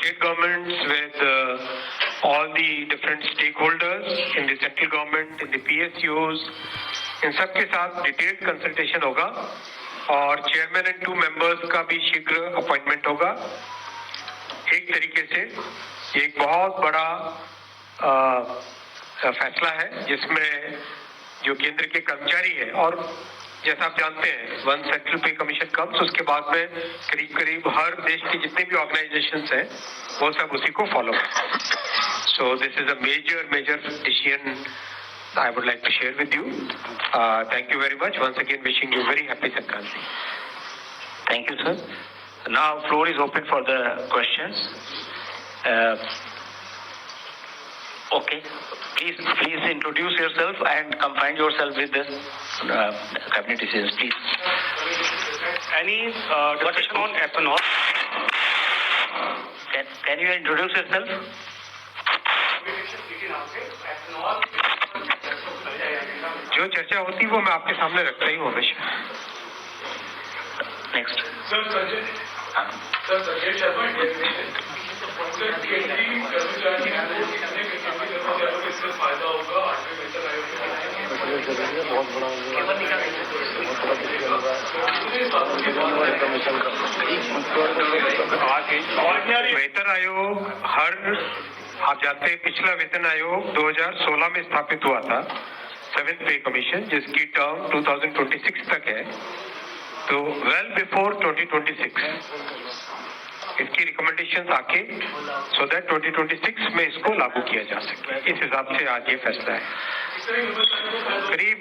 state governments, with all the different stakeholders in the central government, in the PSUs, इन सब के साथ detailed consultation होगा और chairman and 2 members का भी शीघ्र अपॉइंटमेंट होगा। एक तरीके से एक बहुत बड़ा फैसला है जिसमें जो केंद्र के कर्मचारी है, और जैसा आप जानते हैं वन सेंट्रल पे कमीशन कम्स, उसके बाद में करीब करीब हर देश की जितने भी ऑर्गेनाइजेशंस हैं वो सब उसी को फॉलो करें। So this is a major decision I would like to share with you. Thank you very much. Once again, wishing you very happy Sankranti. Thank you, sir. Now, floor is open for the questions. Okay. Please introduce yourself and confine yourself with the cabinet decisions, please. Any discussion on ethanol? Can you introduce yourself? जो चर्चा होती है वो मैं आपके सामने रखता ही हूँ हमेशा। नेक्स्ट सर संजय शर्मा इससे फायदा होगा। 8वें वेतन आयोग बहुत बड़ा वेतन आयोग आप जानते हैं पिछला वेतन आयोग 2016 में स्थापित हुआ था, 7th पे कमीशन, जिसकी टर्म 2026 तक है। तो वेल बिफोर 2026 इसकी रिकमेंडेशंस आके सो दैट 2026 में इसको लागू किया जा सके, इस हिसाब से आज ये फैसला है। करीब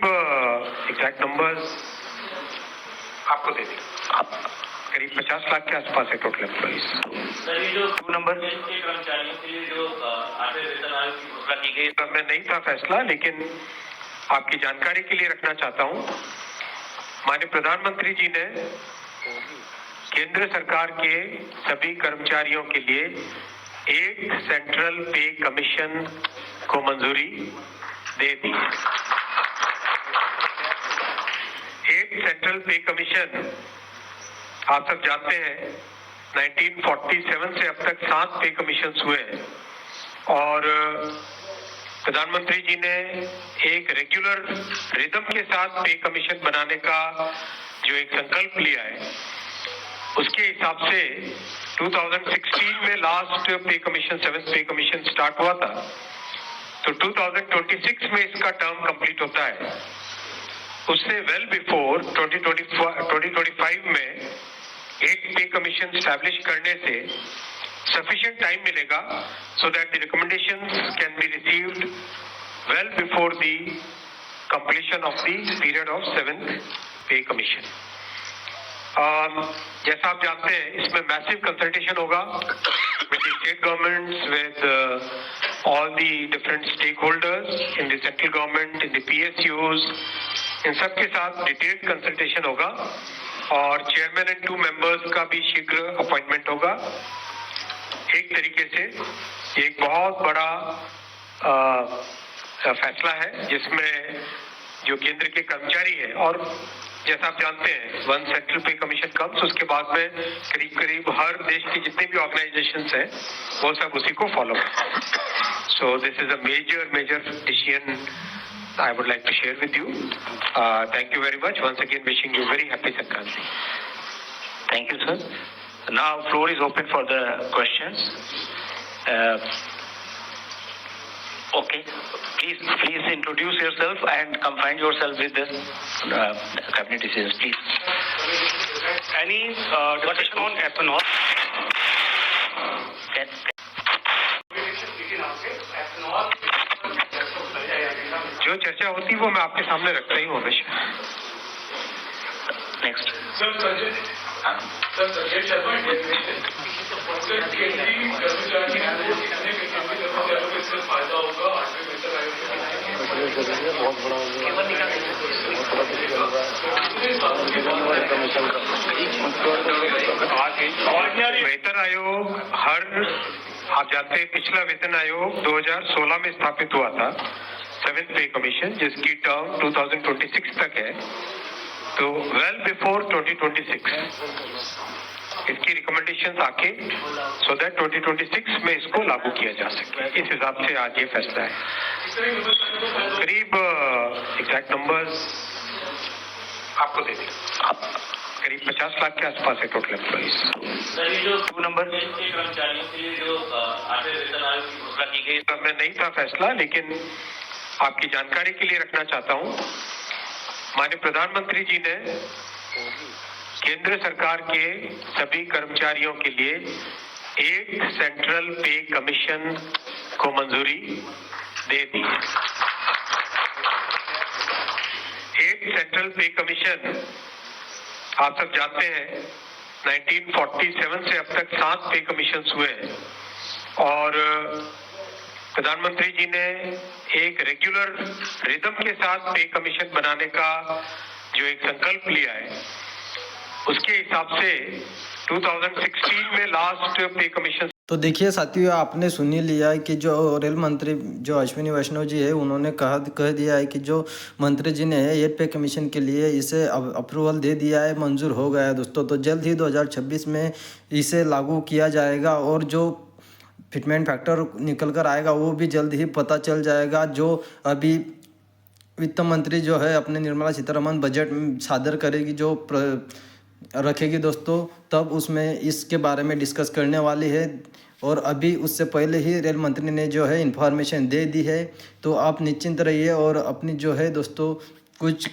एग्जैक्ट नंबर्स आपको दे दें, करीब 50 लाख के आसपास है टोटल एम्प्लॉइज। सर ये जो 2 नंबर कर्मचारियों के लिए जो 8वें वेतन आयोग की घोषणा की गई, में नहीं था फैसला, लेकिन आपकी जानकारी के लिए रखना चाहता हूं। माननीय प्रधानमंत्री जी ने केंद्र सरकार के सभी कर्मचारियों के लिए एक सेंट्रल पे कमीशन को मंजूरी दे दी। एक सेंट्रल पे कमीशन आप सब जानते हैं 1947 से अब तक 7 पे कमीशन हुए हैं, और प्रधानमंत्री जी ने एक रेगुलर रिदम के साथ पे कमीशन बनाने का जो एक संकल्प लिया है, उसके हिसाब से 2016 में लास्ट पे कमीशन 7th पे कमीशन स्टार्ट हुआ था। तो 2026 में इसका टर्म कंप्लीट होता है। उससे वेल बिफोर 2025 में 8 पे कमीशन स्टैब्लिश करने से sufficient time मिलेगा so that the recommendations can be received well before the completion of the period of 7th pay commission. जैसा आप जानते हैं इसमें massive consultation होगा with the state governments, with all the different stakeholders in the central government, in the PSUs, इन सब के साथ detailed consultation होगा और चेयरमैन एंड 2 मेंबर्स का भी शीघ्र अपॉइंटमेंट होगा। एक तरीके से एक बहुत बड़ा फैसला है जिसमें जो केंद्र के कर्मचारी है, और जैसा आप जानते हैं वन सेंट्रल पे कमीशन कम्स, उसके बाद में करीब करीब हर देश की जितने भी ऑर्गेनाइजेशंस हैं वो सब उसी को फॉलो करें। So this is a major decision I would like to share with you. Thank you very much. Once again, wishing you very happy Sankranti. Thank you, sir. Now, floor is open for the questions. Okay. Please introduce yourself and confine yourself with the cabinet decisions, please. Any discussion on ethanol? जो चर्चा होती है वो मैं आपके सामने रखता ही हूँ हमेशा। नेक्स्ट सर संजय शर्मा कर्मचारियों इससे फायदा होगा। 8वें वेतन आयोग बहुत बड़ा वेतन आयोग आप जानते हैं पिछला वेतन आयोग 2016 में स्थापित हुआ था, 7th पे कमीशन, जिसकी टर्म 2026 तक है। तो वेल बिफोर 2026 इसकी रिकमेंडेशंस आके सो दैट 2026 में इसको लागू किया जा सके, इस हिसाब से आज ये फैसला है। करीब एग्जैक्ट नंबर्स आपको दे दें, करीब 50 लाख के आसपास है टोटल एम्प्लॉइज। सर ये जो 2 नंबर के कर्मचारियों के लिए जो 8वें वेतन आयोग की घोषणा की गई, में नहीं था फैसला, लेकिन आपकी जानकारी के लिए रखना चाहता हूं। माननीय प्रधानमंत्री जी ने केंद्र सरकार के सभी कर्मचारियों के लिए एक सेंट्रल पे कमीशन को मंजूरी दे दी है। एक सेंट्रल पे कमीशन आप सब जानते हैं 1947 से अब तक 7 पे कमीशन हुए हैं और प्रधानमंत्री जी ने एक रेगुलर रिदम के साथ पे कमीशन बनाने का जो एक संकल्प लिया है, उसके हिसाब से 2016 में लास्ट पे कमीशन। तो देखिए साथियों, आपने सुन ही लिया है कि जो रेल मंत्री जो अश्विनी वैष्णव जी है, उन्होंने कह दिया है कि जो मंत्री जी ने ये पे कमीशन के लिए इसे अप्रूवल दे दिया है, मंजूर हो गया है दोस्तों। तो जल्द ही 2026 में इसे लागू किया जाएगा और जो फिटमेंट फैक्टर निकल कर आएगा वो भी जल्द ही पता चल जाएगा। जो अभी वित्त मंत्री जो है अपने निर्मला सीतारमण बजट सादर करेगी, जो रखेगी दोस्तों, तब उसमें इसके बारे में डिस्कस करने वाली है। और अभी उससे पहले ही रेल मंत्री ने जो है इन्फॉर्मेशन दे दी है। तो आप निश्चिंत रहिए और अपनी जो है दोस्तों कुछ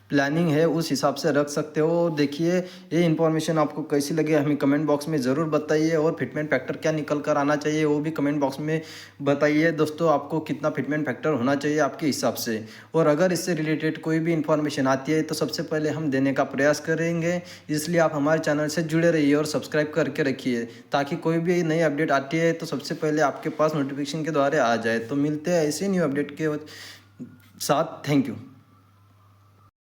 प्लानिंग है उस हिसाब से रख सकते हो। देखिए ये इन्फॉर्मेशन आपको कैसी लगी हमें कमेंट बॉक्स में ज़रूर बताइए और फिटमेंट फैक्टर क्या निकल कर आना चाहिए वो भी कमेंट बॉक्स में बताइए दोस्तों। आपको कितना फिटमेंट फैक्टर होना चाहिए आपके हिसाब से, और अगर इससे रिलेटेड कोई भी इन्फॉर्मेशन आती है तो सबसे पहले हम देने का प्रयास करेंगे। इसलिए आप हमारे चैनल से जुड़े रहिए और सब्सक्राइब करके रखिए ताकि कोई भी नई अपडेट आती है तो सबसे पहले आपके पास नोटिफिकेशन के द्वारा आ जाए। तो मिलते हैं ऐसे न्यू अपडेट के साथ। Thank you.